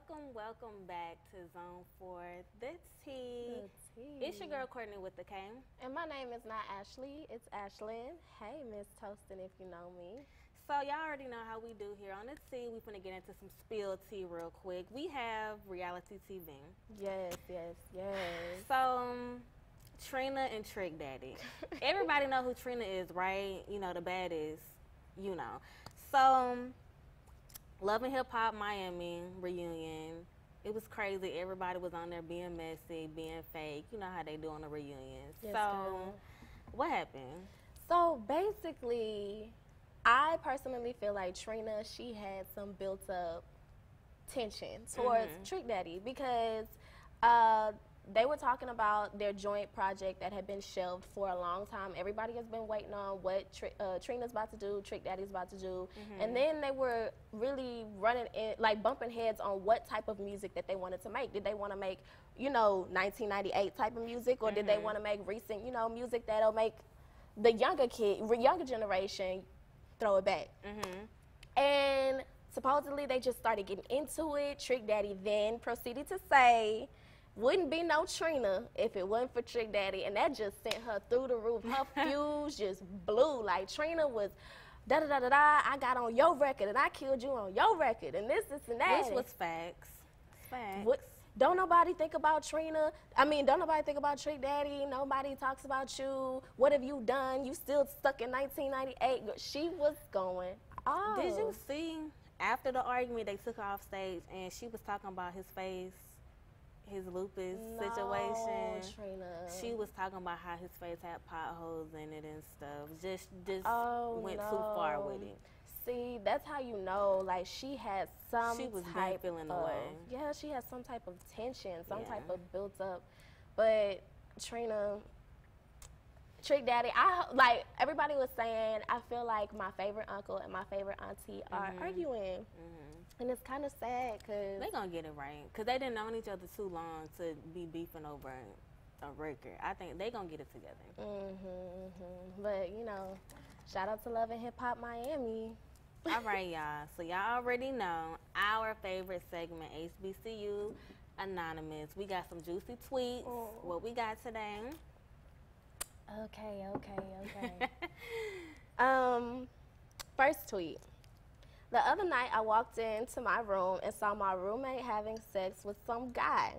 welcome back to Zone 4, The Tea. It's your girl Courtney with the K. And my name is not Ashley, it's Ashlyn. Hey, Miss Toston, if you know me. So y'all already know how we do here on The Tea. We finna get into some spill tea real quick. We have reality TV. Yes. So, Trina and Trick Daddy. Everybody know who Trina is, right? You know, the baddest, you know. So, Love and Hip Hop Miami reunion. It was crazy. Everybody was on there being messy, being fake. You know how they do on the reunions. Yes, so, girl. What happened? So basically, I personally feel like Trina, she had some built up tension towards Trick Daddy because they were talking about their joint project that had been shelved for a long time. Everybody has been waiting on what Trina's about to do, Trick Daddy's about to do. And then they were really running in, like bumping heads on what type of music that they wanted to make. Did they want to make, 1998 type of music, or did they want to make recent, music that'll make the younger generation throw it back? And supposedly they just started getting into it. Trick Daddy then proceeded to say, wouldn't be no Trina if it wasn't for Trick Daddy, and that just sent her through the roof. Her fuse just blew. Like, Trina was da-da-da-da-da, I got on your record, and I killed you on your record, and this and that. Which was facts. Facts. Don't nobody think about Trina. Don't nobody think about Trick Daddy. Nobody talks about you. What have you done? You still stuck in 1998. She was going off. Did you see, after the argument, they took her off stage, and she was talking about his face, his lupus situation. Trina. She was talking about how his face had potholes in it and stuff. Just went too far with it. See, that's how you know, like, she had some She was type feeling of, away. yeah, she had some type of tension, some type of built up. But Trina, Trick Daddy, everybody was saying, I feel like my favorite uncle and my favorite auntie are arguing. And it's kind of sad because they gonna get it right, because they didn't know each other too long to be beefing over a record. I think they gonna get it together. But, shout out to Love and Hip Hop Miami. All right, y'all. So y'all already know our favorite segment, HBCU Anonymous. We got some juicy tweets. What we got today? Okay. First tweet. The other night, I walked into my room and saw my roommate having sex with some guy.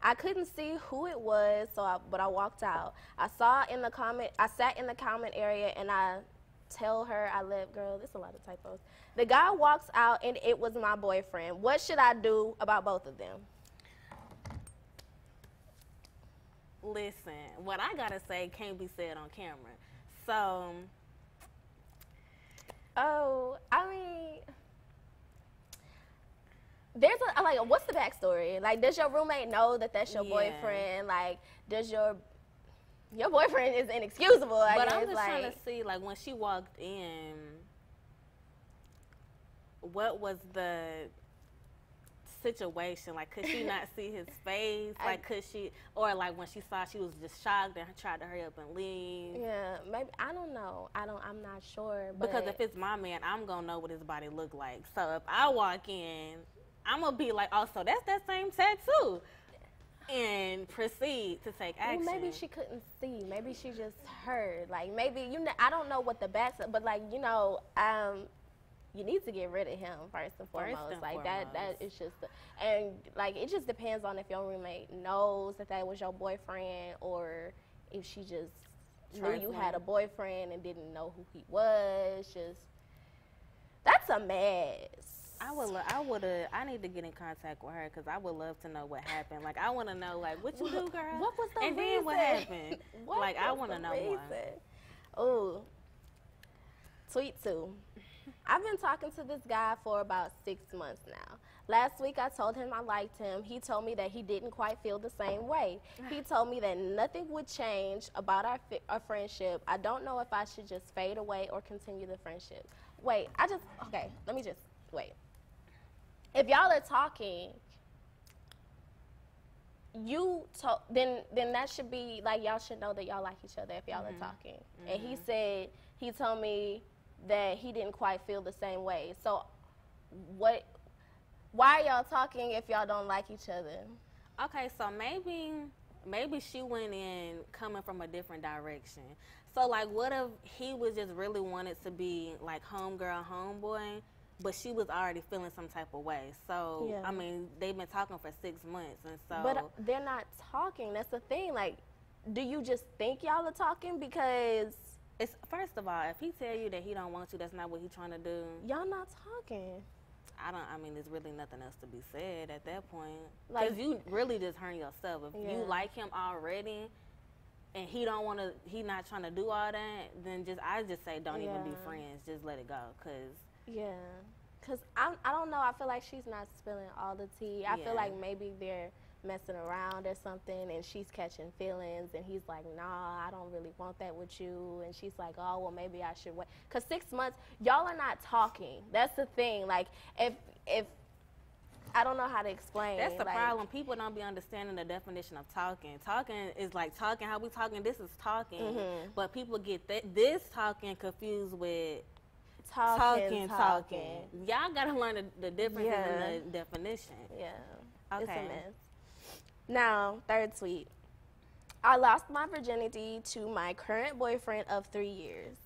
I couldn't see who it was, but I walked out. I sat in the comment area, and I tell her I live. Girl, there's a lot of typos. The guy walks out, and it was my boyfriend. What should I do about both of them? Listen, what I gotta say can't be said on camera. So, there's what's the backstory? Like, does your roommate know that that's your boyfriend? Like, does your boyfriend is inexcusable? But I'm just trying to see, like, when she walked in, what was the situation? Like, could she not see his face? Like, could she, or like when she saw, she was just shocked and tried to hurry up and leave? Yeah, maybe. I don't know. I'm not sure. But because if it's my man, I'm gonna know what his body look like. So if I walk in, I'm gonna be like, oh, so that's that same tattoo, and proceed to take action. Well, maybe she couldn't see. Maybe she just heard. Like, maybe I don't know what the back, but you need to get rid of him first and foremost. That is just, and like, it just depends on if your roommate knows that was your boyfriend, or if she just knew you had a boyfriend and didn't know who he was. That's a mess. I need to get in contact with her, because I would love to know what happened. Like, I want to know, like, what you do, girl? What was the reason? And then what happened? I want to know more. Ooh. Tweet 2. I've been talking to this guy for about 6 months now. Last week, I told him I liked him. He told me that he didn't quite feel the same way. He told me that nothing would change about our friendship. I don't know if I should just fade away or continue the friendship. Wait, let me just, wait. If y'all are talking, then that should be, like, y'all should know that y'all like each other if y'all are talking. And he told me that he didn't quite feel the same way. So why are y'all talking if y'all don't like each other? Okay, so maybe she went in coming from a different direction. So, like, what if he was just really wanted to be, like, homegirl, homeboy, but she was already feeling some type of way. So, Yeah. I mean, they've been talking for 6 months, and so. But they're not talking. That's the thing. Like, do you just think y'all are talking? Because It's, first of all, if he tell you that he don't want you, that's not what he's trying to do. y'all not talking. I mean, there's really nothing else to be said at that point. Like- Because you really just hurting yourself. If you Yeah. like him already and he don't want to, he not trying to do all that, then I just say don't even be Yeah. friends. Just let it go. Because, Yeah. Because I don't know. I feel like she's not spilling all the tea. I Yeah. feel like maybe they're messing around or something, and she's catching feelings, and he's like, nah, I don't really want that with you. And she's like, oh, well, maybe I should wait. Because 6 months, y'all are not talking. That's the thing. Like, if I don't know how to explain. that's the like, problem. People don't be understanding the definition of talking. Talking is like talking. How we talking, this is talking. Mhm. But people get this talking confused with talking. Y'all got to learn the differences Yeah. in the definition. Yeah. Okay. It's a mess. Now, third tweet. I lost my virginity to my current boyfriend of 3 years.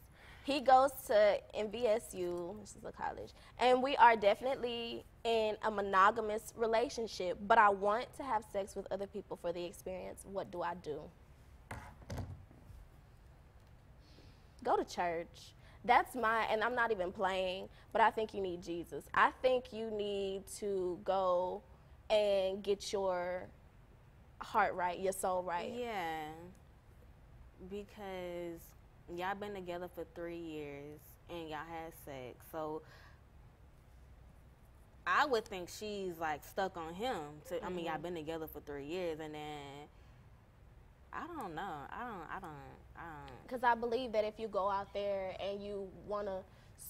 He goes to NVSU, which is a college, and we are definitely in a monogamous relationship, but I want to have sex with other people for the experience. What do I do? Go to church. That's and I'm not even playing, but I think you need Jesus. I think you need to go and get your heart right, your soul right. Yeah, because y'all been together for 3 years and y'all had sex, so I would think she's like stuck on him. I mean, y'all been together for 3 years, and then I don't know. I don't. Because I believe that if you go out there and you want to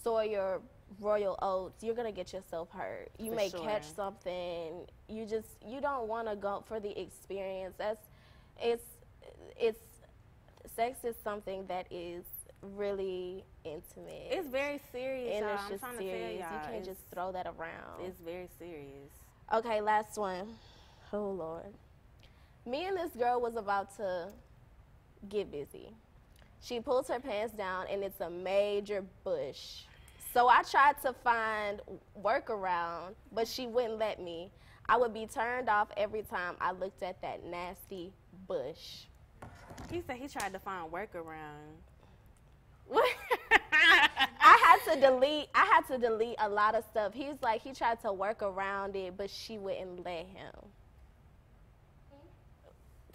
sow your royal oats, you're gonna get yourself hurt. You For may sure. catch something. You don't want to go for the experience. It's sex is something that is really intimate. It's very serious, and y'all. it's I'm just trying to serious. tell You y'all. can't just throw that around. It's very serious. Okay, last one. Oh Lord. Me and this girl was about to get busy. She pulls her pants down and it's a major bush. So I tried to find workaround, but she wouldn't let me. I would be turned off every time I looked at that nasty bush. He said he tried to find workaround. What? I had to delete a lot of stuff. He tried to work around it, but she wouldn't let him.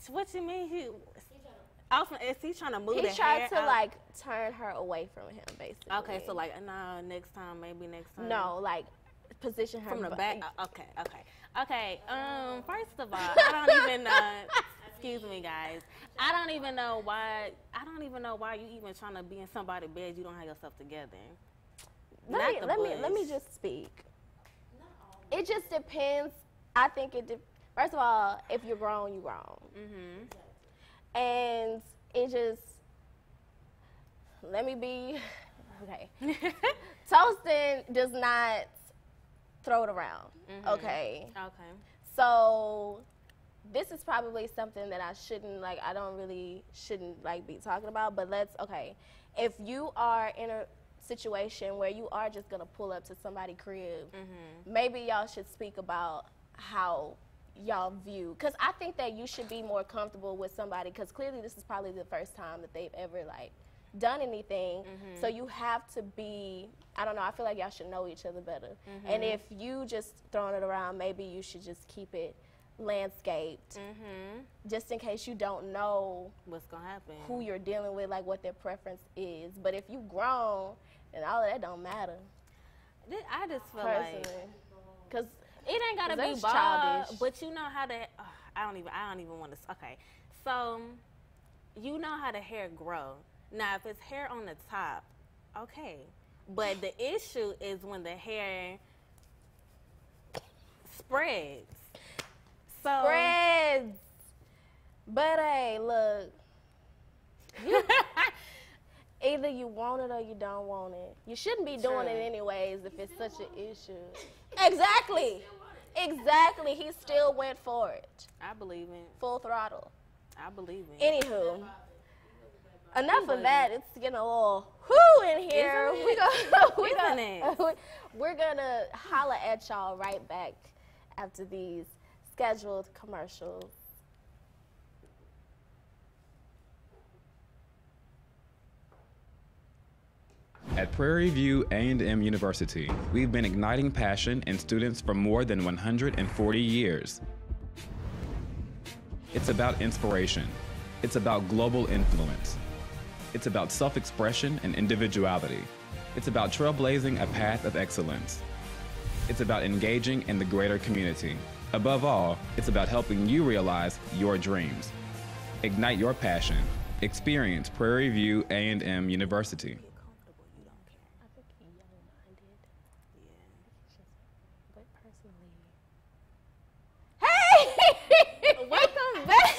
What you mean? Is he trying to move the He hair tried to out? turn her away from him, basically. Okay, so no, next time, maybe next time. No, position her From the back. Okay. First of all, I don't even. Excuse me, guys. I don't even know why you even trying to be in somebody's bed. You don't have yourself together. Let me just speak. It just depends. I think first of all, if you're grown, you're grown. Mhm. And it just, let me be, okay. Toston does not throw it around, okay? Okay. So this is probably something that I shouldn't be talking about, but if you are in a situation where you are just gonna pull up to somebody's crib, maybe y'all should speak about how y'all view, because I think that you should be more comfortable with somebody, because clearly this is probably the first time that they've ever done anything. So you have to be, I don't know, I feel like y'all should know each other better. And if you just throwing it around, maybe you should just keep it landscaped, just in case you don't know What's gonna happen? who you're dealing with, like what their preference is. But if you grown, then all of that don't matter. I just feel Personally, because it ain't gotta be that's bald, childish. but you know how to. I don't even want to. Okay, so you know how the hair grow. Now, if it's hair on the top, okay, but the issue is when the hair spreads. So spreads. But hey, look. Either you want it or you don't want it. You shouldn't be doing it anyways if it's such an issue. Exactly. Exactly. He still went for it. I believe it. Full throttle. I believe it. Anywho, enough of that. It's getting a little whoo in here. We're gonna holla at y'all right back after these scheduled commercials. At Prairie View A&M University, we've been igniting passion in students for more than 140 years. It's about inspiration. It's about global influence. It's about self-expression and individuality. It's about trailblazing a path of excellence. It's about engaging in the greater community. Above all, it's about helping you realize your dreams. Ignite your passion. Experience Prairie View A&M University. Welcome back.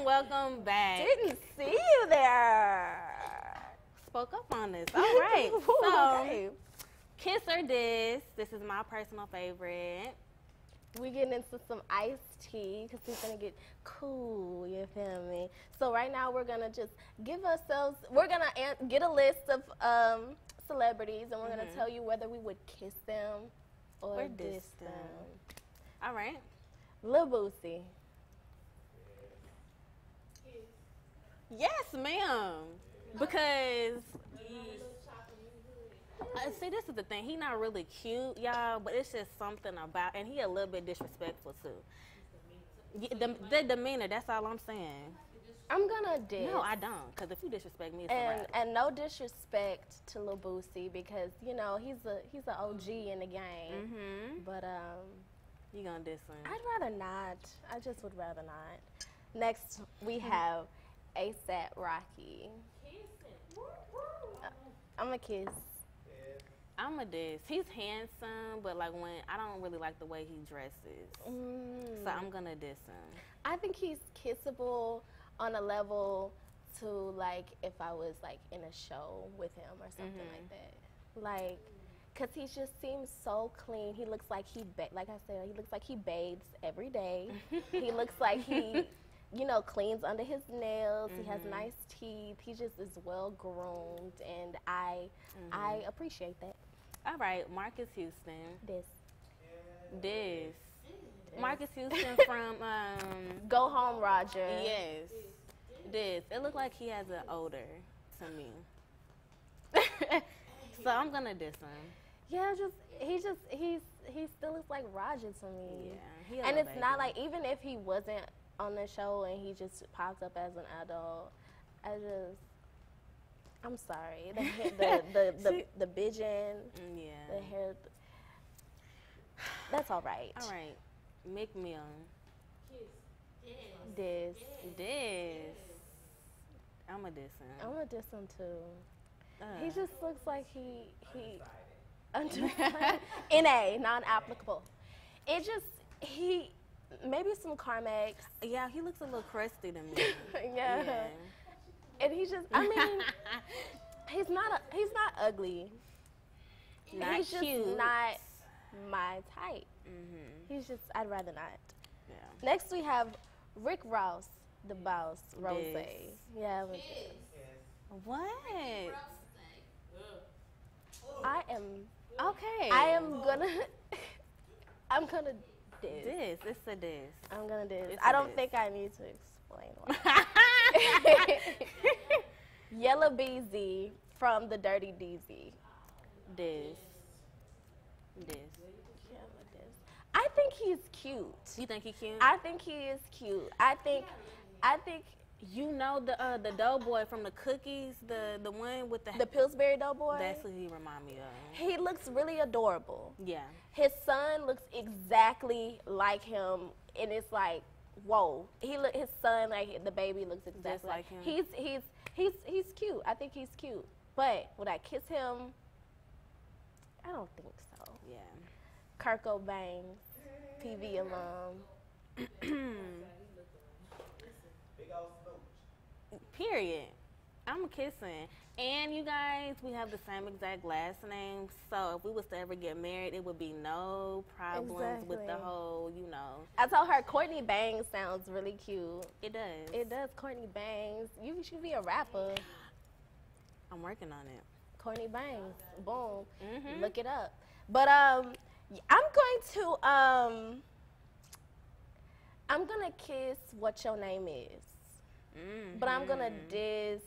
Welcome back. Didn't see you there. Spoke up on this. All right. So, Okay. kiss or diss. This is my personal favorite. We getting into some iced tea because it's gonna get cool. You feel me? So right now we're gonna just give ourselves. We're gonna get a list of celebrities, and we're gonna tell you whether we would kiss them or diss them. All right. Lil Boosie. Yes, ma'am. Because see, this is the thing. He not really cute, y'all, but it's just something about, and he a little bit disrespectful too. The demeanor. That's all I'm saying. I'm gonna diss. No, I don't. Because if you disrespect me, it's a wrap. And no disrespect to Lil Boosie because you know he's an OG in the game. But You gonna diss him? I'd rather not. I just would rather not. Next we have ASAP Rocky. I'm a kiss. I'm a diss. He's handsome, but like when I don't really like the way he dresses, so I'm gonna diss him. I think he's kissable on a level to like if I was like in a show with him or something like that. Like, cause he just seems so clean. He looks like like I said, he looks like he bathes every day. He looks like he, you know, cleans under his nails. He has nice teeth. He just is well groomed, and I appreciate that. All right, Marcus Houston. This. Marcus Houston from Go Home, Roger. Yes. This. It looked like he has an odor to me. So I'm gonna diss him. Yeah, he still looks like Roger to me. Yeah. And it's not like, even if he wasn't on the show and he just popped up as an adult, I'm sorry. The biggin, the hair, that's all right. All right. Mick Mill. Diss. I'm a diss him. I'm gonna diss him too. He just looks like he NA, non-applicable. It just, maybe some Carmex. Yeah, he looks a little crusty to me. Yeah. And he just, I mean, he's not ugly. Not he's cute. Just not my type. He's just, I'd rather not. Yeah. Next we have Rick Ross, the boss, Rose. Yeah. What? I am Okay. I'm gonna diss. It's a diss. I'm gonna diss. It's I a don't diss. think I need to explain why. Yellow BZ from the Dirty DZ. Diss. I think he's cute. You think he cute? I think he is cute. I think you know the doughboy from the cookies, the one with the Pillsbury Doughboy. That's who he remind me of. He looks really adorable. Yeah. His son looks exactly like him, and it's like, whoa. His son, like the baby, looks exactly Just like him. He's cute. I think he's cute. But would I kiss him? I don't think so. Yeah. Kirk Cobain, PV alum. Period. I'm kissing. And you guys, we have the same exact last name. So if we was to ever get married, it would be no problems with the whole, you know. I told her Courtney Bangs sounds really cute. It does. It does, Courtney Bangs. You should be a rapper. I'm working on it. Courtney Bangs. Boom. Look it up. But I'm gonna kiss what your name is. But I'm gonna diss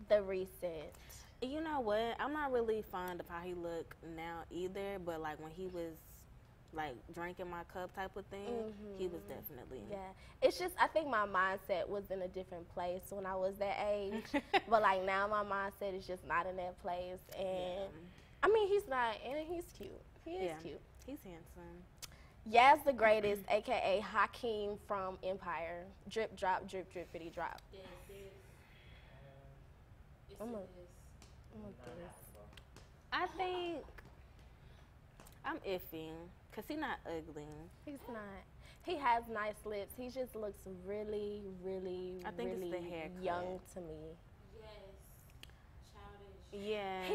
the recent. You know what? I'm not really fond of how he look now either, but like when he was like drinking my cup type of thing, he was definitely. Yeah. It's just I think my mindset was in a different place when I was that age. But like now my mindset is just not in that place, and I mean he's not, and he's cute. He is cute. He's handsome. Yaz the Greatest, aka Hakeem from Empire. Drip drop, drip drippity drop. I think I'm iffy because he's not ugly. He's not. He has nice lips. He just looks really, really, I think really it's the haircut. young to me. Childish. Yeah.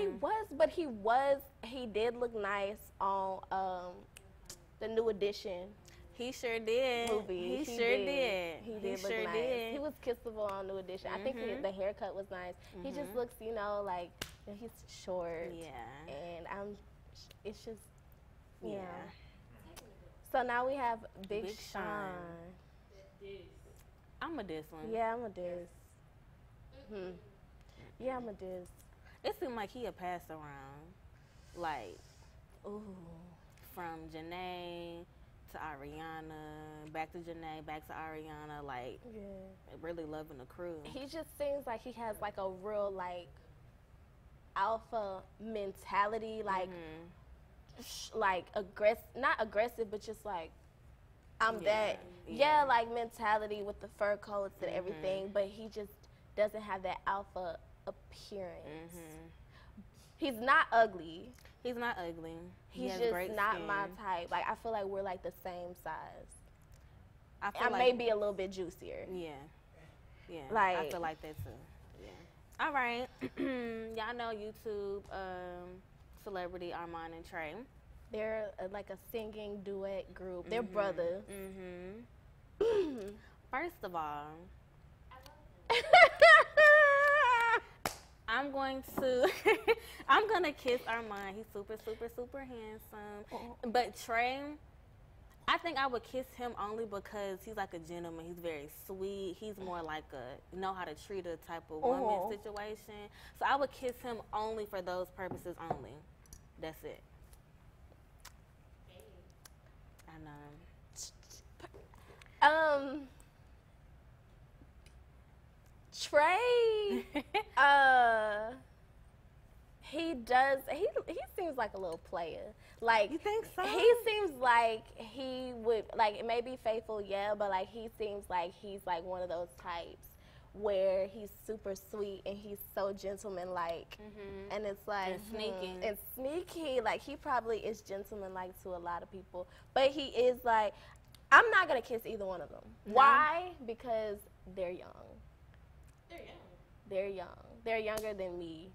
He did look nice on the New Edition. He sure did. Movie. He sure did. He did look nice. He was kissable on New Edition. I think the haircut was nice. He just looks, you know, like he's short. Yeah. And it's just, you know. So now we have Big Sean. I'm a diss one. Yeah, I'm a diss. Yeah, I'm a diss. It seemed like he a pass around. Like, ooh. From Janae to Ariana, back to Janae, back to Ariana, like, really loving the crew. He just seems like he has, like, a real, like, alpha mentality, like, not aggressive, but just, like, I'm that. Yeah, like, mentality with the fur coats and everything, but he just doesn't have that alpha appearance. He's not ugly. He's not ugly. He's just not my type. Like, I feel like we're, like, the same size. I like may be a little bit juicier. Yeah. Yeah. Like, I feel like that, too. Yeah. All right. Y'all know YouTube celebrity Armand and Trey. They're, like, a singing duet group. They're brothers. First of all, I'm gonna kiss Armand. He's super, super, super handsome. But Trey, I think I would kiss him only because he's like a gentleman. He's very sweet. He's more like a know how to treat a type of woman situation. So I would kiss him only for those purposes only. That's it. I know. Trey, he seems like a little player. Like, you think so? He seems like he would, like, it may be faithful, yeah, but like he seems like he's like one of those types where he's super sweet and he's so gentleman-like, and it's like and sneaky. Like, he probably is gentleman-like to a lot of people, but he is like, I'm not gonna kiss either one of them. No. Why? Because they're young. They're young. They're younger than me.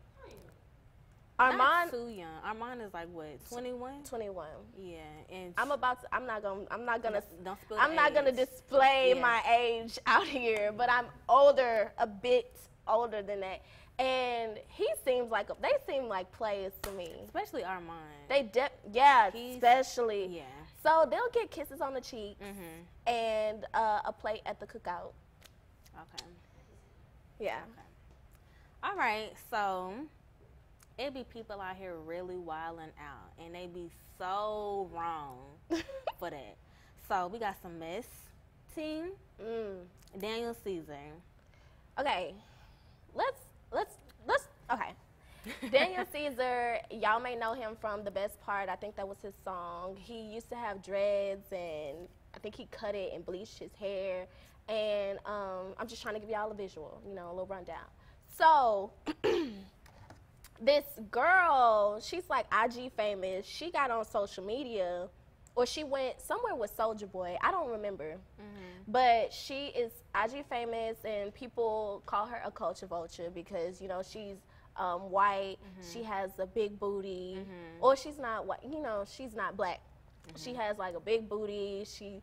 Armand, not too young. Armand is like what, 21? 21. Yeah, and I'm not gonna don't spill I'm not gonna display my age out here, but I'm a bit older than that. And they seem like players to me. Especially Armand. Especially. Yeah. So they'll get kisses on the cheeks and a plate at the cookout. Okay. Yeah. Okay. All right, so it be people out here really wilding out, and they be so wrong for that. So we got some mess team. Daniel Caesar. Okay, let's okay. Daniel Caesar, y'all may know him from The Best Part. I think that was his song. He used to have dreads, and I think he cut it and bleached his hair. And I'm just trying to give y'all a visual, a little rundown. So this girl, she's like IG famous. She got on social media or she went somewhere with Soulja Boy. I don't remember. But she is IG famous, and people call her a culture vulture because, you know, she's white, she has a big booty, or she's not white, you know, she's not black. She has like a big booty, she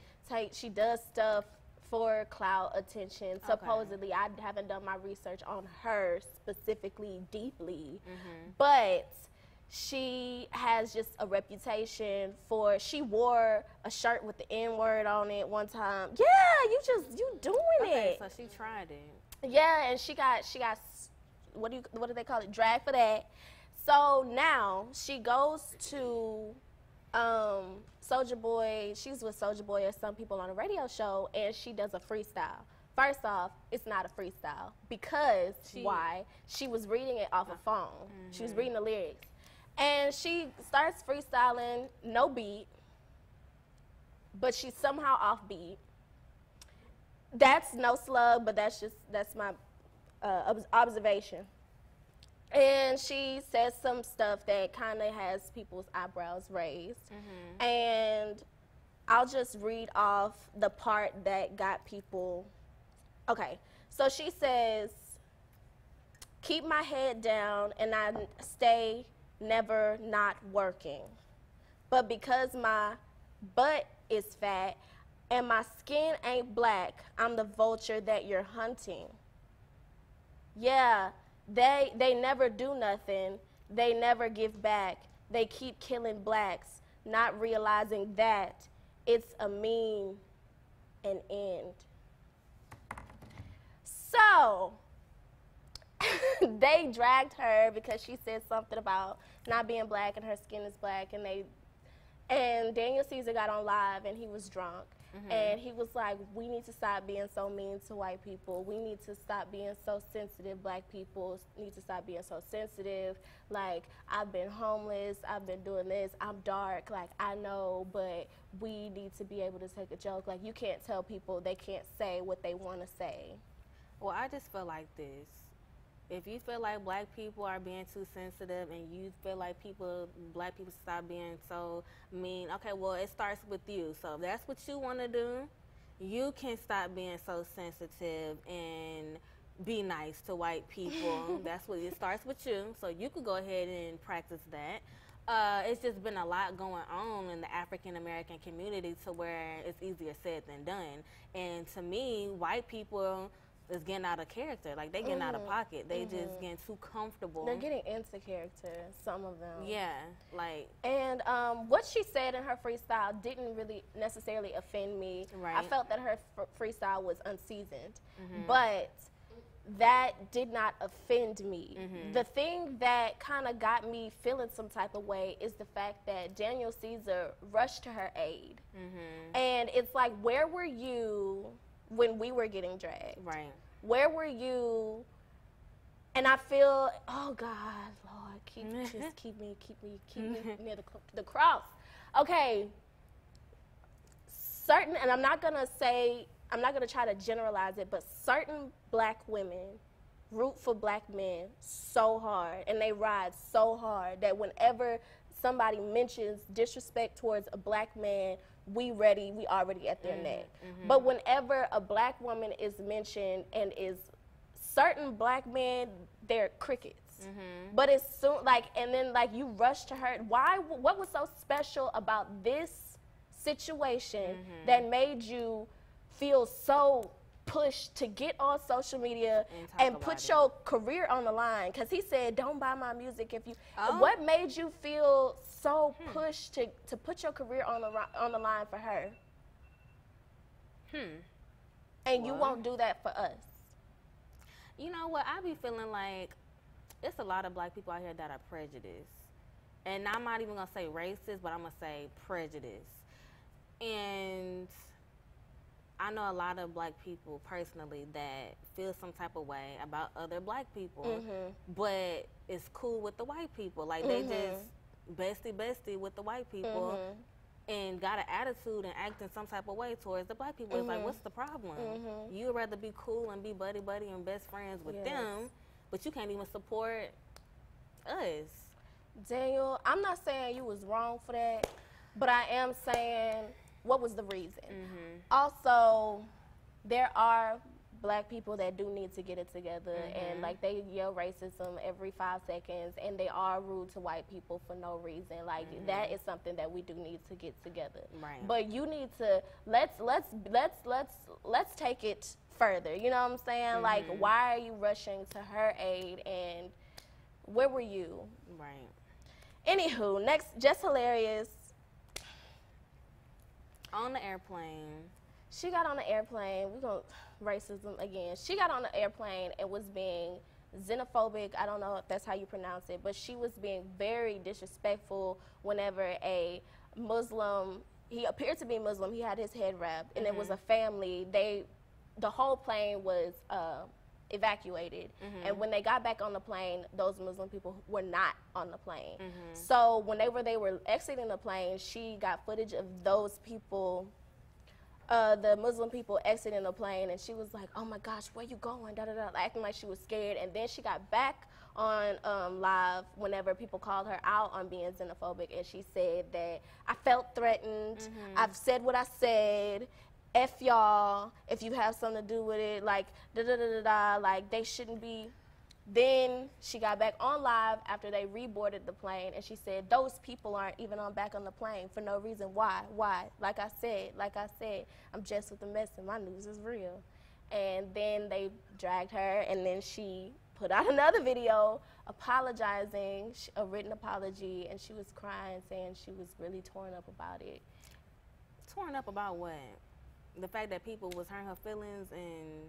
does stuff for clout, attention. Supposedly, I haven't done my research on her specifically, deeply, but she has just a reputation for, she wore a shirt with the N-word on it one time. Yeah, you doing it. So she tried it. Yeah, and she got what do they call it? Drag for that. So now she goes to Soulja Boy. She's with Soulja Boy or some people on a radio show, and she does a freestyle. First off, it's not a freestyle because why? She was reading it off a phone. She was reading the lyrics. And she starts freestyling, no beat, but she's somehow off beat. That's no slug, but that's my observation. And she says some stuff that kind of has people's eyebrows raised. And I'll just read off the part that got people. Okay, so she says, keep my head down and I stay never not working. But because my butt is fat and my skin ain't black, I'm the vulture that you're hunting. Yeah, they never do nothing. They never give back. They keep killing blacks, not realizing that it's a mean and end. So they dragged her because she said something about not being black and her skin is black, and Daniel Caesar got on live and he was drunk. And he was like, we need to stop being so mean to white people. We need to stop being so sensitive. Black people need to stop being so sensitive. Like, I've been homeless. I've been doing this. I'm dark. Like, I know, but we need to be able to take a joke. Like, you can't tell people they can't say what they want to say. Well, I just feel like this. If you feel like black people are being too sensitive and you feel like black people stop being so mean, okay, well, it starts with you. So if that's what you want to do, you can stop being so sensitive and be nice to white people. That's what it starts with you. So you could go ahead and practice that. It's just been a lot going on in the African American community to where it's easier said than done. And to me, white people is getting out of character. Like, they getting out of pocket. They just getting too comfortable. They're getting into character, some of them. Yeah, like. And what she said in her freestyle didn't really necessarily offend me. Right. I felt that her freestyle was unseasoned. But that did not offend me. The thing that kind of got me feeling some type of way is the fact that Daniel Caesar rushed to her aid. And it's like, where were you when we were getting dragged? Right. Where were you? And I feel, oh God, Lord, keep me near the cross. Okay. Certain, and I'm not gonna try to generalize it, but certain black women root for black men so hard, and they ride so hard that whenever somebody mentions disrespect towards a black man, we already at their neck. But whenever a black woman is mentioned and is certain black men, they're crickets. But it's soon, like, and then like you rush to her. Why? What was so special about this situation that made you feel so pushed to get on social media and put your career on the line? Because he said, don't buy my music if you. What made you feel so pushed to put your career on the line for her? And you won't do that for us. You know what? I be feeling like it's a lot of black people out here that are prejudiced. And I'm not even going to say racist, but I'm going to say prejudiced. And I know a lot of black people personally that feel some type of way about other black people, but it's cool with the white people. Like, they just bestie with the white people and got an attitude and act in some type of way towards the black people. It's like, what's the problem? You'd rather be cool and be buddy and best friends with them, but you can't even support us. Daniel, I'm not saying you was wrong for that, But I am saying, what was the reason? Also, there are black people that do need to get it together, and like they yell racism every 5 seconds, and they are rude to white people for no reason. Like that is something that we do need to get together. Right. But you need to let's take it further. You know what I'm saying? Like, why are you rushing to her aid, and where were you? Right. Anywho, next, just hilarious. On the airplane. She got on the airplane. We're going to racism again. She got on the airplane and was being xenophobic. I don't know if that's how you pronounce it, but she was being very disrespectful whenever a Muslim, he appeared to be Muslim, he had his head wrapped, and it was a family. The whole plane was evacuated, and when they got back on the plane, those Muslim people were not on the plane. So whenever they were exiting the plane, she got footage of those people, the Muslim people exiting the plane, and she was like, oh my gosh, where you going, da da da, acting like she was scared. And then she got back on live whenever people called her out on being xenophobic, and she said that I felt threatened, I've said what I said, F y'all, if you have something to do with it, like, da-da-da-da-da, like, they shouldn't be. Then she got back on live after they reboarded the plane, and she said, those people aren't even back on the plane for no reason. Why? Like I said, I'm just with the mess, and my news is real. And then they dragged her, and then she put out another video apologizing, a written apology, and she was crying, saying she was really torn up about it. Torn up about what? The fact that people was hurting her feelings and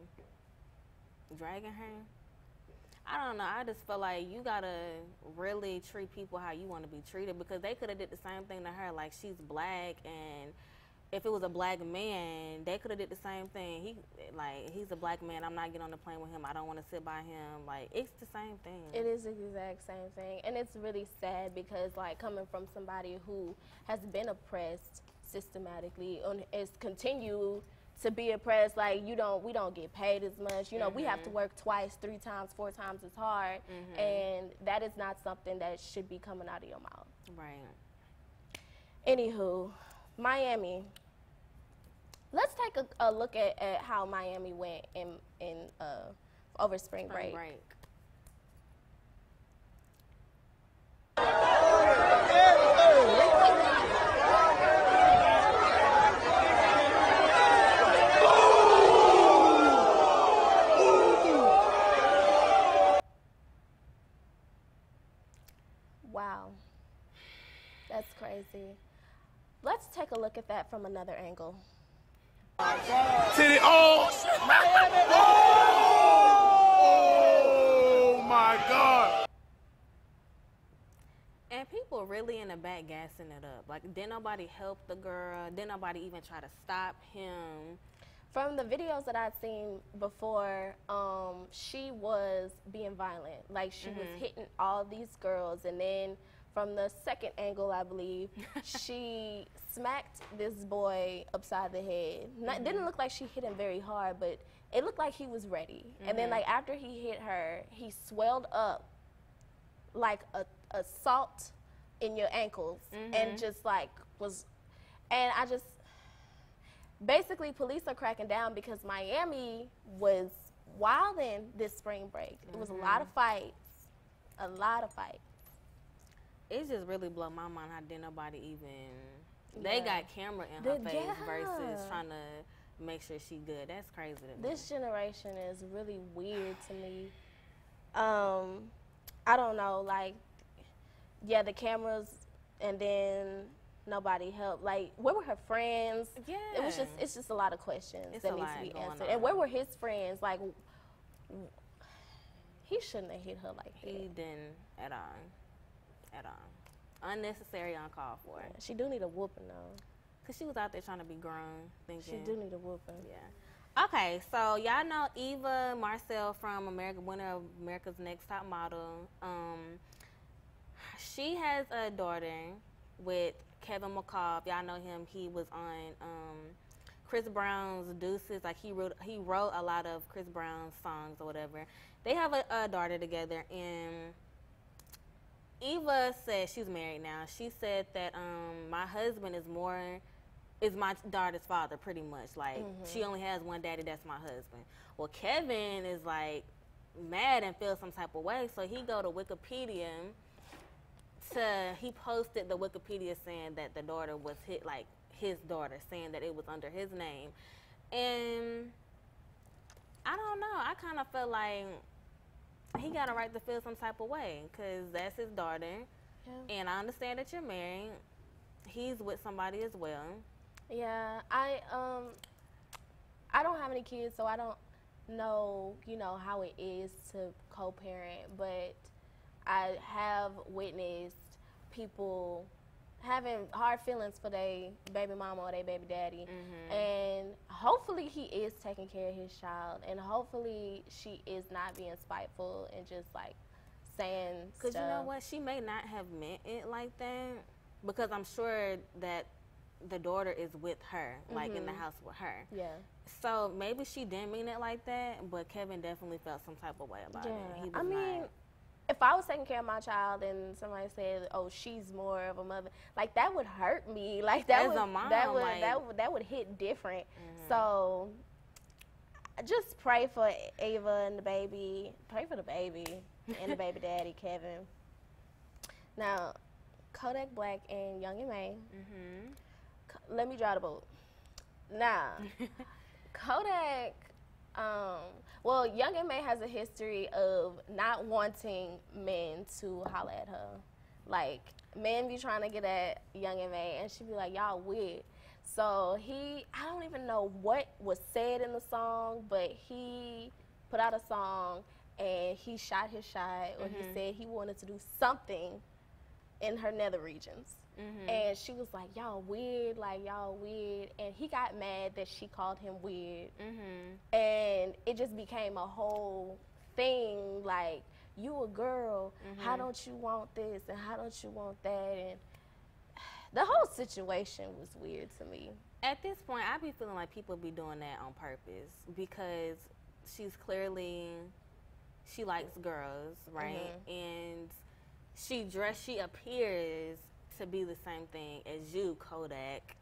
dragging her? I don't know. I just feel like you gotta really treat people how you want to be treated, because they could have did the same thing to her. Like, she's black, and if it was a black man, they could have did the same thing. He's a black man. I'm not getting on the plane with him. I don't want to sit by him. Like, it's the same thing. It is the exact same thing, and it's really sad because, like, coming from somebody who has been oppressed systematically and is continue to be oppressed, like, we don't get paid as much. You know, we have to work twice, 3 times, 4 times as hard, and that is not something that should be coming out of your mouth. Right. Anywho, Miami. Let's take a look at how Miami went in over spring break. Wow, that's crazy. Let's take a look at that from another angle. Titty, oh my God. And people really in the back gassing it up. Like, didn't nobody help the girl? Didn't nobody even try to stop him? From the videos that I'd seen before, she was being violent. Like, she was hitting all these girls, and then from the second angle, I believe, she smacked this boy upside the head. Didn't look like she hit him very hard, but it looked like he was ready. And then, like, after he hit her, he swelled up like a salt in your ankles, and just, like, and I just, basically, police are cracking down because Miami was wilding this spring break. It was a lot of fights, It just really blew my mind how didn't nobody even, they got camera in her face versus trying to make sure she good. That's crazy to me. This generation is really weird to me. I don't know, like, yeah, the cameras, and then nobody helped. Like, where were her friends? Yeah. It's just a lot of questions that needs to be answered. on. And where were his friends? Like, he shouldn't have hit her like that. He didn't at all. Unnecessary, uncalled for. Yeah, she do need a whooping, though. Because she was out there trying to be grown, thinking. She do need a whooping. Yeah. Okay, so y'all know Eva Marcel from winner of America's Next Top Model. She has a daughter with Kevin McCall. Y'all know him. He was on Chris Brown's Deuces. Like, he wrote a lot of Chris Brown's songs or whatever. They have a daughter together, and Eva said she's married now. She said that my husband is my daughter's father, pretty much. Like, she only has one daddy, that's my husband. Well, Kevin is, like, mad and feels some type of way, so he go to Wikipedia he posted the Wikipedia saying that the daughter was his daughter, saying that it was under his name. And I don't know. I kind of feel like he got a right to feel some type of way because that's his daughter. Yeah. And I understand that you're married. He's with somebody as well. Yeah, I don't have any kids, so I don't know, how it is to co-parent, but I have witnessed people having hard feelings for their baby mama or their baby daddy, and hopefully he is taking care of his child, and hopefully she is not being spiteful and just like saying stuff. Because you know what, she may not have meant it like that, because I'm sure that the daughter is with her, like in the house with her. Yeah. So maybe she didn't mean it like that, but Kevin definitely felt some type of way about it. I mean, if I was taking care of my child and somebody said, "Oh, she's more of a mother," like that would hurt me. Like that would, that would hit different. So just pray for Ava and the baby. Pray for the baby and the baby daddy, Kevin. Now, Kodak Black and Young M.A. Let me draw the boat. Now, Kodak, well, Young M.A. has a history of not wanting men to holler at her. Like, men be trying to get at Young M.A. and she be like, y'all weird. So I don't even know what was said in the song, but he put out a song and he shot his shot, or he said he wanted to do something in her nether regions. And she was like, y'all weird, and he got mad that she called him weird. And it just became a whole thing, like, you a girl, how don't you want this and how don't you want that? And the whole situation was weird to me. At this point, I be feeling like people be doing that on purpose, because she likes girls, right? And she appears to be the same thing as you, Kodak.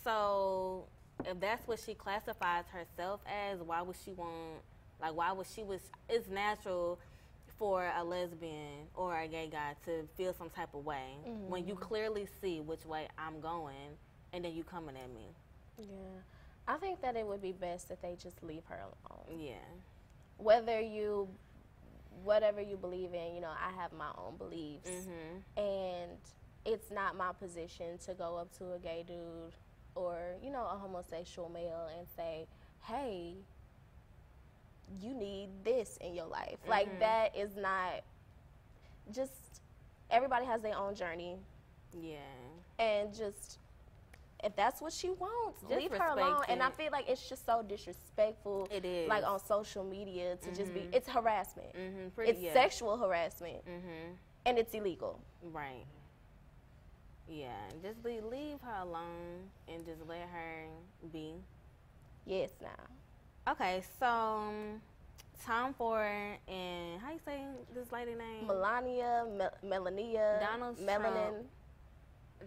So if that's what she classifies herself as, why would she want, like, it's natural for a lesbian or a gay guy to feel some type of way when you clearly see which way I'm going and then you coming at me. Yeah. I think that it would be best that they just leave her alone. Yeah. Whatever you believe in, I have my own beliefs. And it's not my position to go up to a gay dude or, a homosexual male and say, hey, you need this in your life. Like, that is not, just, everybody has their own journey. Yeah. And just, if that's what she wants, just leave her alone. And I feel like it's just so disrespectful. It is. Like, on social media to just be, it's harassment. It's sexual harassment. And it's illegal. Right. Yeah, just leave her alone and just let her be. Yes, now. Okay, so Tom Ford and, how you say this lady name? Melania, Melania, Donald Melanin. Trump.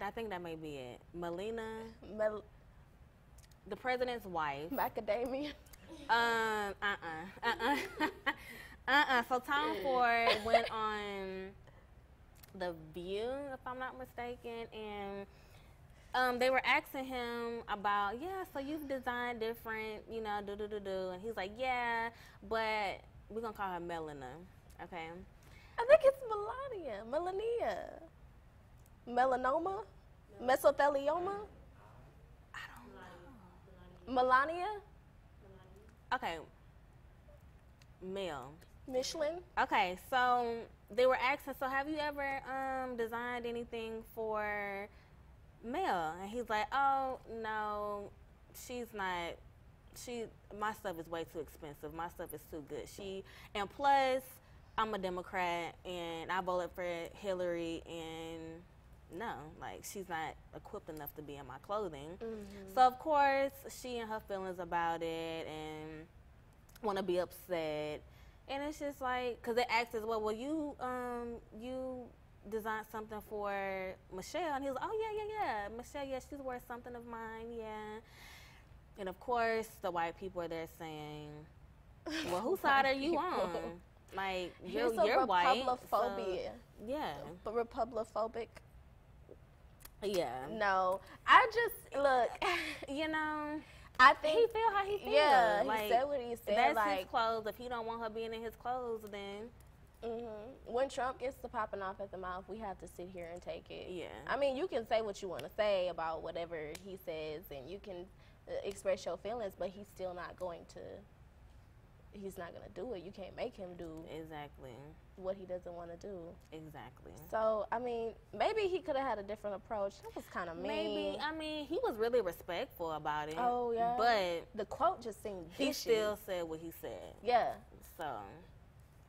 I think that may be it. Melina, the president's wife. Macadamia. So Tom Ford went on The View, if I'm not mistaken, and they were asking him about, so you've designed different, and he's like, yeah, but we're gonna call her Melina, okay? I think it's Melania, melanoma, mesothelioma. I don't know. Melania. Okay. Mel. Michelin. Okay, so they were asking, so have you ever designed anything for Mel? And he's like, oh, no, my stuff is way too expensive. My stuff is too good. And plus, I'm a Democrat, and I voted for Hillary, and no, like, she's not equipped enough to be in my clothing. So, of course, she and her feelings about it and want to be upset. And it's just like, because they asked us, well, you design something for Michelle? And he was, oh, yeah. Michelle, yeah, she's worth something of mine, yeah. And, of course, the white people are there saying, well, whose side are you on? Like, you're white. Republiphobia. So, yeah. But Republiphobic? Yeah. No. I just, look, you know, I think he feel how he feels. Yeah, like, he said what he said. That's like, his clothes. If he don't want her being in his clothes, then. When Trump gets to popping off at the mouth, we have to sit here and take it. Yeah. I mean, you can say what you want to say about whatever he says, and you can express your feelings, but he's still not going to. He's not going to do it. You can't make him do exactly what he doesn't want to do. Exactly. So, I mean, maybe he could have had a different approach. That was kind of mean. Maybe. I mean, he was really respectful about it. Oh, yeah. But the quote just seemed vicious. He still said what he said. Yeah. So.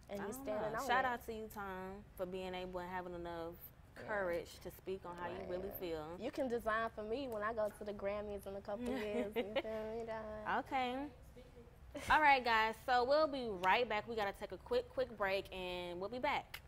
And he's standing on Shout out to you, Tom, for being able and having enough courage to speak on how you really feel. You can design for me when I go to the Grammys in a couple of years. You feel me? Okay. All right, guys. So we'll be right back. We got to take a quick break, and we'll be back.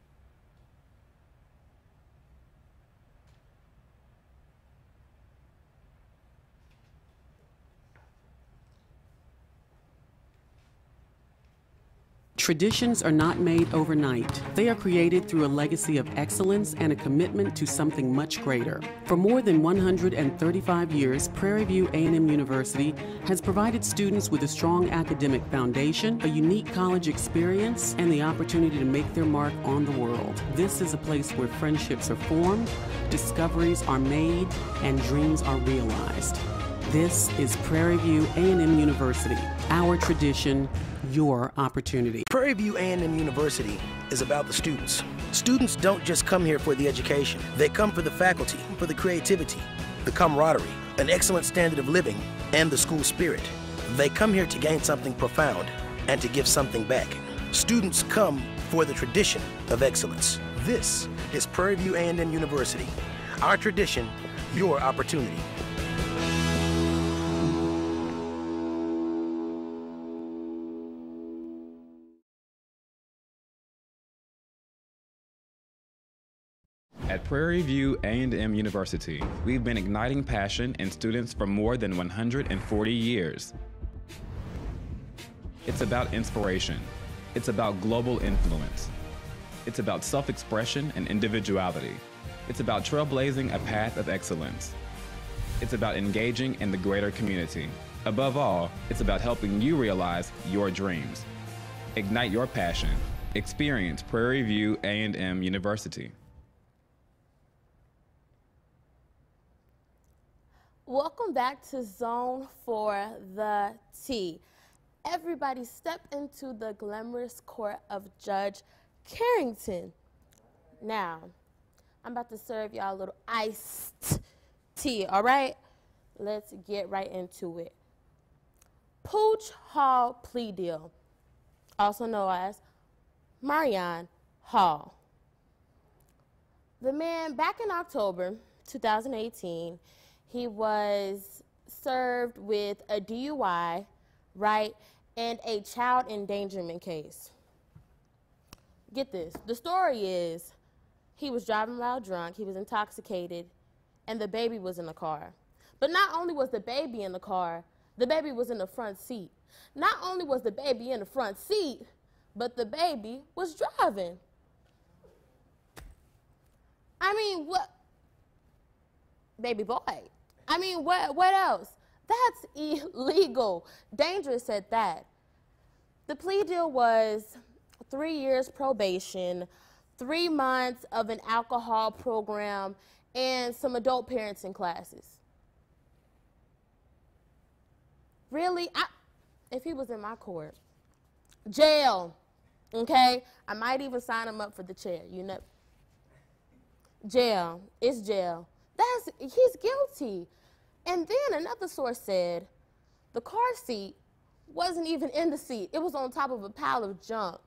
Traditions are not made overnight. They are created through a legacy of excellence and a commitment to something much greater. For more than 135 years, Prairie View A&M University has provided students with a strong academic foundation, a unique college experience, and the opportunity to make their mark on the world. This is a place where friendships are formed, discoveries are made, and dreams are realized. This is Prairie View A&M University. Our tradition, your opportunity. Prairie View A&M University is about the students. Students don't just come here for the education. They come for the faculty, for the creativity, the camaraderie, an excellent standard of living, and the school spirit. They come here to gain something profound and to give something back. Students come for the tradition of excellence. This is Prairie View A&M University. Our tradition, your opportunity. At Prairie View A&M University, we've been igniting passion in students for more than 140 years. It's about inspiration. It's about global influence. It's about self-expression and individuality. It's about trailblazing a path of excellence. It's about engaging in the greater community. Above all, it's about helping you realize your dreams. Ignite your passion. Experience Prairie View A&M University. Welcome back to Zone for the T. Everybody step into the glamorous court of Judge Carrington. Now, I'm about to serve y'all a little iced tea, all right? Let's get right into it. Pooch Hall plea deal, also known as Marion Hall. The man, back in October 2018, he was served with a DUI, right, and a child endangerment case. Get this. The story is he was driving while drunk, he was intoxicated, and the baby was in the car. But not only was the baby in the car, the baby was in the front seat. Not only was the baby in the front seat, but the baby was driving. I mean, what? Baby boy. I mean, what else? That's illegal. Dangerous at that. The plea deal was 3 years probation, 3 months of an alcohol program, and some adult parenting classes. Really? If he was in my court, jail, okay? I might even sign him up for the chair, you know? Jail. It's jail. He's guilty. And then another source said the car seat wasn't even in the seat. It was on top of a pile of junk.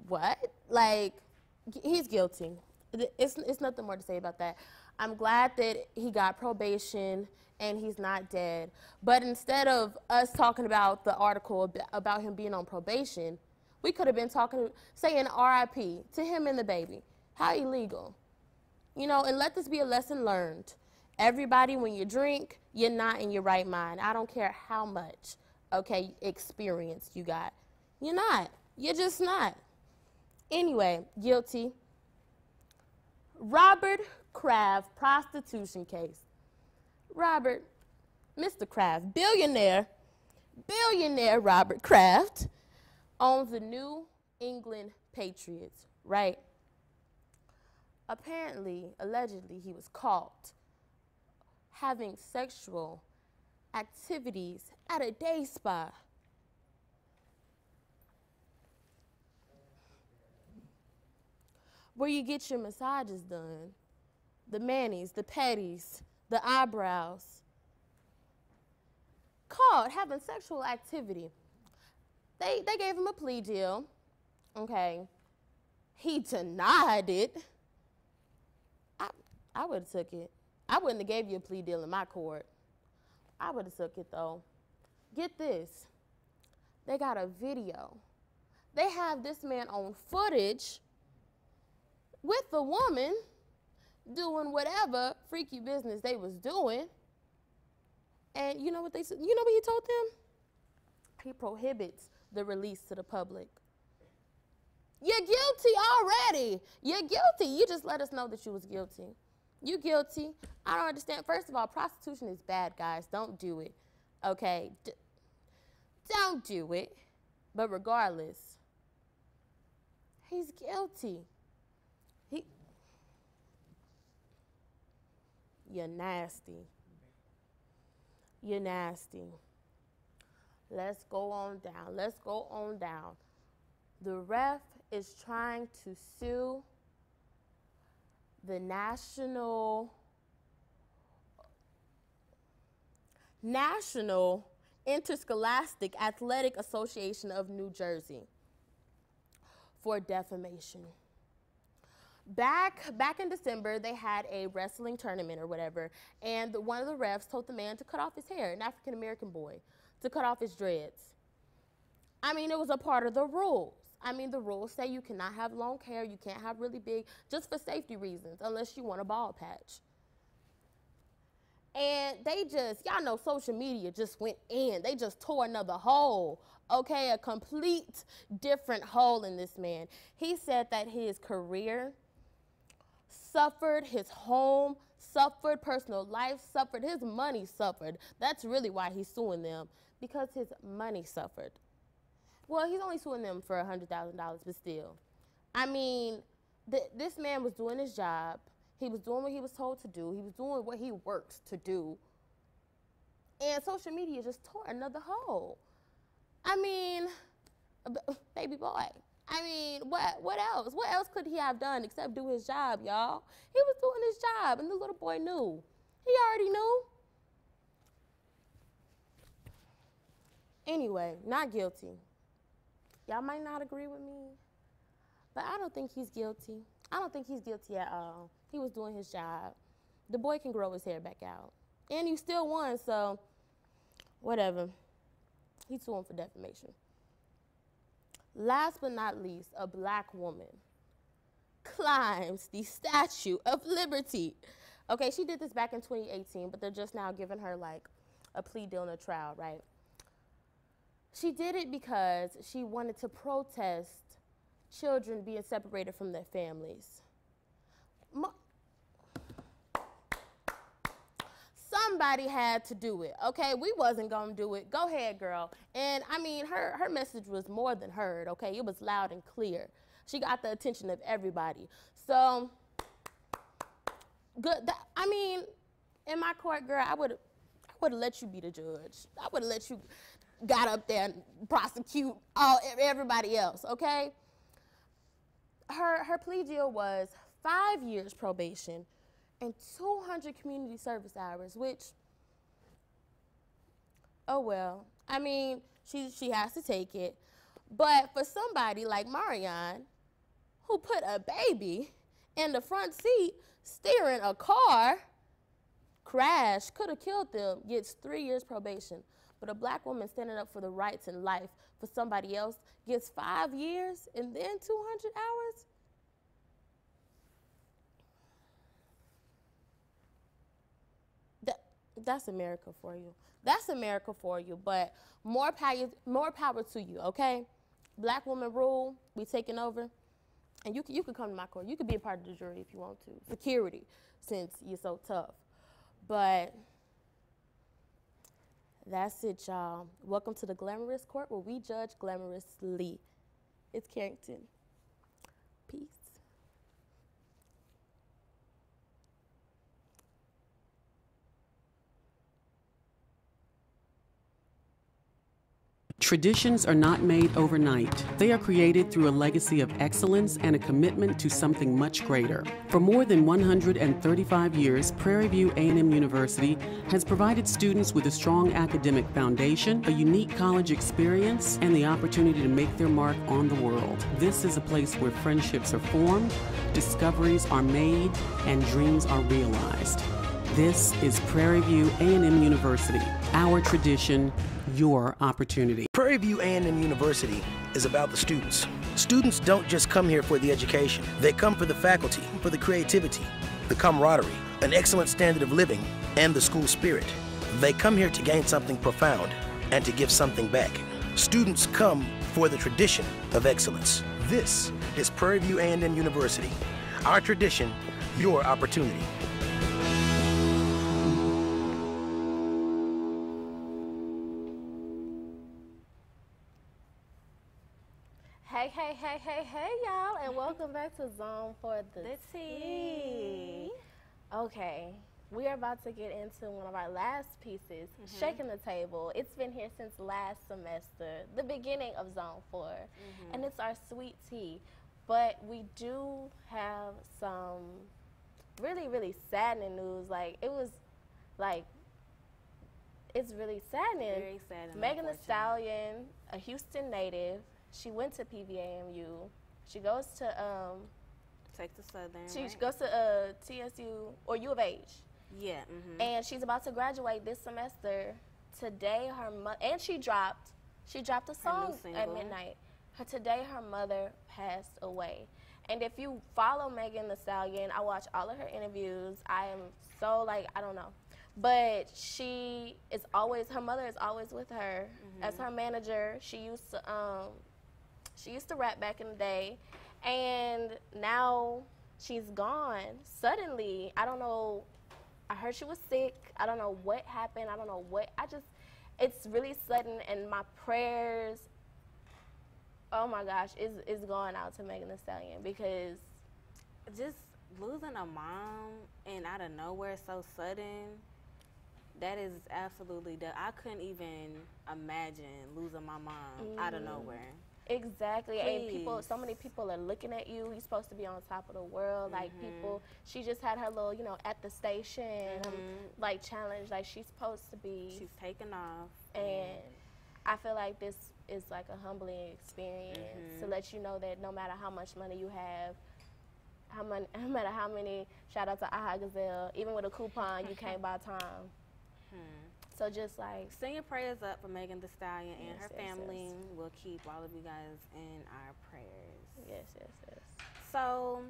What? Like, he's guilty. It's nothing more to say about that. I'm glad that he got probation and he's not dead. But instead of us talking about the article about him being on probation, We could have been saying RIP to him and the baby. How illegal? You know, and let this be a lesson learned. Everybody, when you drink, you're not in your right mind. I don't care how much, okay, experience you got. You're not. You're just not. Anyway, guilty. Robert Kraft prostitution case. Robert, Mr. Kraft, billionaire Robert Kraft owns the New England Patriots, right? Apparently, allegedly, he was caught having sexual activities at a day spa. Where you get your massages done, the manis, the pedis, the eyebrows. Caught having sexual activity. They gave him a plea deal, okay? He denied it. I would have took it. I wouldn't have gave you a plea deal in my court. I would have took it though. Get this, they got a video. They have this man on footage with the woman doing whatever freaky business they was doing. And you know what they said? You know what he told them? He prohibits the release to the public. You're guilty already. You're guilty. You just let us know that you was guilty. You guilty. I don't understand. First of all, prostitution is bad, guys. Don't do it. Okay? Don't do it. But regardless, he's guilty. You're nasty. You're nasty. Let's go on down. Let's go on down. The ref is trying to sue the National Interscholastic Athletic Association of New Jersey for defamation. Back in December, they had a wrestling tournament or whatever, and one of the refs told the man to cut off his hair, an African-American boy, to cut off his dreads. I mean, it was a part of the rules. I mean, the rules say you cannot have long hair, you can't have really big, just for safety reasons, unless you want a bald patch. And they just, y'all know social media just went in. They just tore another hole, okay, a complete different hole in this man. He said that his career suffered, his home suffered, personal life suffered, his money suffered. That's really why he's suing them, because his money suffered. Well, he's only suing them for $100,000, but still. I mean, this man was doing his job. He was doing what he was told to do. He was doing what he works to do. And social media just tore another hole. I mean, baby boy. I mean, what else? What else could he have done except do his job, y'all? He was doing his job, and the little boy knew. He already knew. Anyway, not guilty. Y'all might not agree with me, but I don't think he's guilty. I don't think he's guilty at all. He was doing his job. The boy can grow his hair back out. And he still won, so whatever. He's suing for defamation. Last but not least, a black woman climbs the Statue of Liberty. Okay, she did this back in 2018, but they're just now giving her like a plea deal in a trial, right? She did it because she wanted to protest children being separated from their families. Somebody had to do it, okay? We wasn't gonna do it. Go ahead, girl. And I mean, her message was more than heard, okay? It was loud and clear. She got the attention of everybody. So, good. I mean, in my court, girl, I would have let you be the judge. I would have let you got up there and prosecute everybody else, okay? Her plea deal was 5 years probation and 200 community service hours, which, oh well. I mean, she has to take it. But for somebody like Marianne, who put a baby in the front seat, steering a car, crashed, could have killed them, gets 3 years probation. But a black woman standing up for the rights and life for somebody else gets 5 years and then 200 hours. That's America for you. That's America for you, but more power to you, okay? Black woman rule, we taking over. And you could come to my court. You could be a part of the jury if you want to. Security, since you're so tough. But that's it, y'all. Welcome to the Glamorous Court, where we judge glamorously. It's Carrington. Peace. Traditions are not made overnight. They are created through a legacy of excellence and a commitment to something much greater. For more than 135 years, Prairie View A&M University has provided students with a strong academic foundation, a unique college experience, and the opportunity to make their mark on the world. This is a place where friendships are formed, discoveries are made, and dreams are realized. This is Prairie View A&M University. Our tradition, your opportunity. Prairie View A&M University is about the students. Students don't just come here for the education. They come for the faculty, for the creativity, the camaraderie, an excellent standard of living, and the school spirit. They come here to gain something profound and to give something back. Students come for the tradition of excellence. This is Prairie View A&M University. Our tradition, your opportunity. Hey, y'all, and welcome back to Zone for the Tea. Okay, we are about to get into one of our last pieces, Shaking the Table. It's been here since last semester, the beginning of Zone 4, and it's our sweet tea. But we do have some really, really saddening news. It's really saddening. Very saddening. Megan Thee Stallion, a Houston native, she went to PVAMU. She goes to Texas Southern. she goes to TSU or U of H. Yeah. And she's about to graduate this semester. Today, and she dropped a song at midnight. Today, her mother passed away. And if you follow Megan Thee Stallion, I watch all of her interviews. I am so I don't know. But her mother is always with her as her manager. She used to rap back in the day, and now she's gone suddenly. I don't know. I heard she was sick. I don't know what happened. I don't know it's really sudden, and my prayers, oh my gosh, is going out to Megan Thee Stallion, because just losing a mom and out of nowhere so sudden, that is absolutely I couldn't even imagine losing my mom out of nowhere. Exactly. Please. And so many people are looking at you. You're supposed to be on top of the world. She just had her little, at the station, challenge. She's supposed to be. She's taking off. And I feel like this is a humbling experience to let you know that no matter how much money you have, no matter how many, shout out to Aha Gazelle, even with a coupon, you can't buy time. So just send your prayers up for Megan Thee Stallion and her family. Yes. We'll keep all of you guys in our prayers. Yes. So,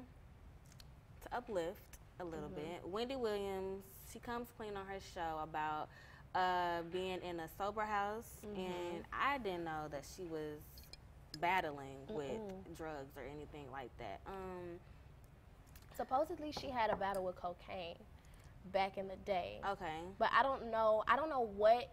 to uplift a little bit, Wendy Williams, she comes clean on her show about being in a sober house, and I didn't know that she was battling with drugs or anything like that. Supposedly she had a battle with cocaine back in the day. Okay. But I don't know what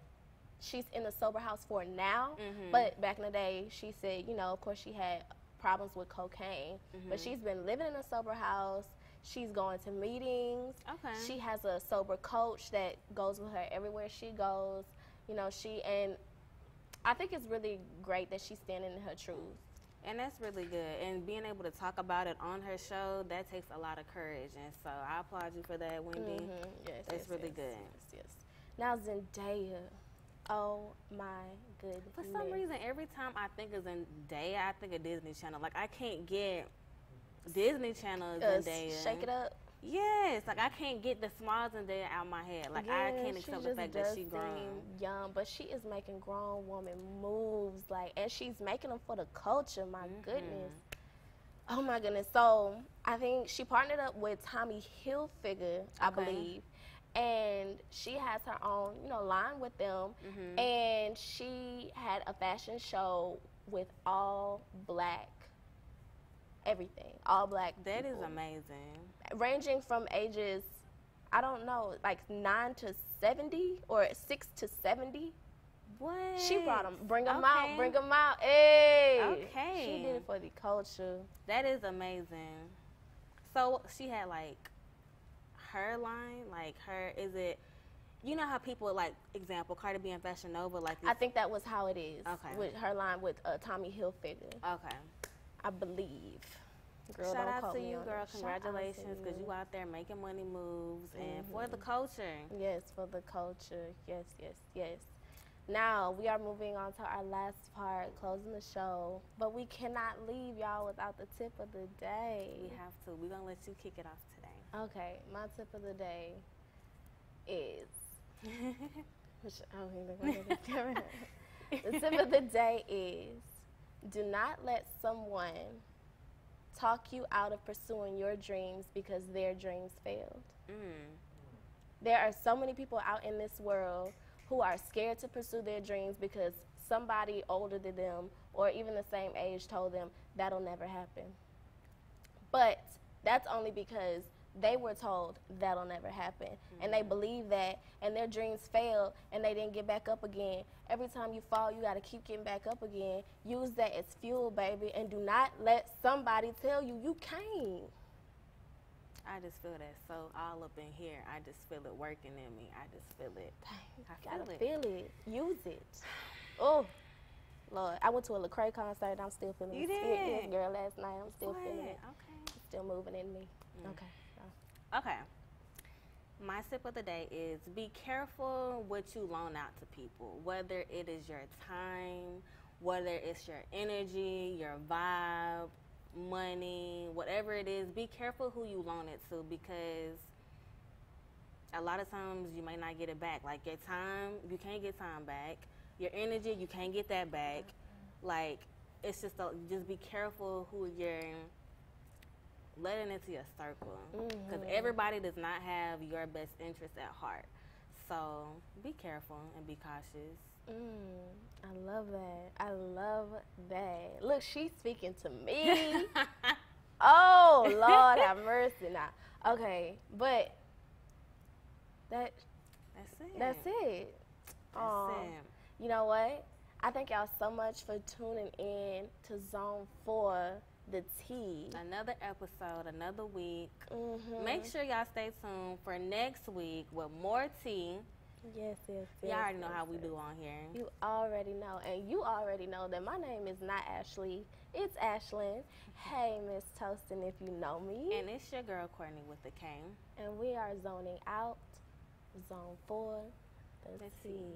she's in the sober house for now. But back in the day, she said, of course she had problems with cocaine. But she's been living in a sober house. She's going to meetings. Okay. She has a sober coach that goes with her everywhere she goes. And I think it's really great that she's standing in her truth. And that's really good. And being able to talk about it on her show, that takes a lot of courage. And so I applaud you for that, Wendy. Yes, it's really good. Yes. Now Zendaya. Oh my goodness. For some reason, every time I think of Zendaya, I think of Disney Channel. I can't get Disney Channel Zendaya. Shake It Up. Yes, like I can't get the smiles and dead out my head. Like I can't accept the fact that she grown. Young, but she is making grown woman moves, like, and she's making them for the culture. My goodness. Oh my goodness. So I think she partnered up with Tommy Hilfiger, I believe, and she has her own, you know, line with them. And she had a fashion show with all black everything, all black. That people. is amazing. Ranging from ages, I don't know, like 9 to 70 or 6 to 70. What? She brought them, bring them out, bring them out. Hey. Okay. She did it for the culture. That is amazing. So she had like her line, like her, is it, you know how people like, example, Cardi B and Fashion Nova, like. I think that was how it is. Okay. With her line with Tommy Hilfiger. Okay. I believe. Girl, Shout don't out quote to me you, on girl. it. Congratulations, because you out there making money moves and for the culture. Yes, for the culture. Yes, yes, yes. Now, we are moving on to our last part, closing the show. But we cannot leave y'all without the tip of the day. We have to. We're going to let you kick it off today. Okay, my tip of the day is... The tip of the day is, do not let someone talk you out of pursuing your dreams because their dreams failed. There are so many people out in this world who are scared to pursue their dreams because somebody older than them or even the same age told them that'll never happen. But that's only because they were told that'll never happen. And they believe that, and their dreams failed, and they didn't get back up again. Every time you fall, you got to keep getting back up again. Use that as fuel, baby, and do not let somebody tell you you can't. I just feel that so all up in here. I just feel it working in me. I just feel it. I feel it. Use it. Oh, Lord. I went to a Lecrae concert. I'm still feeling it. Yes, girl, last night. I'm still feeling it. Okay. It's still moving in me. Okay. Okay. My tip of the day is be careful what you loan out to people, whether it is your time, whether it's your energy, your vibe, money, whatever it is. Be careful who you loan it to, because a lot of times you may not get it back. Like your time, you can't get time back. Your energy, you can't get that back. Like, it's just be careful who you're letting into your circle, because everybody does not have your best interest at heart. So be careful and be cautious. I love that. I love that. Look, she's speaking to me. Oh, Lord have mercy now. Okay, but that's it. That's it. You know what? I thank y'all so much for tuning in to Zone 4. The tea. Another episode, another week. Make sure y'all stay tuned for next week with more tea. Yes. Y'all already know how we do on here. You already know. And you already know that my name is not Ashley. It's Ashlyn. Hey, Miss Toston, if you know me. And it's your girl, Courtney, with the K. And we are zoning out. Zone 4. The tea.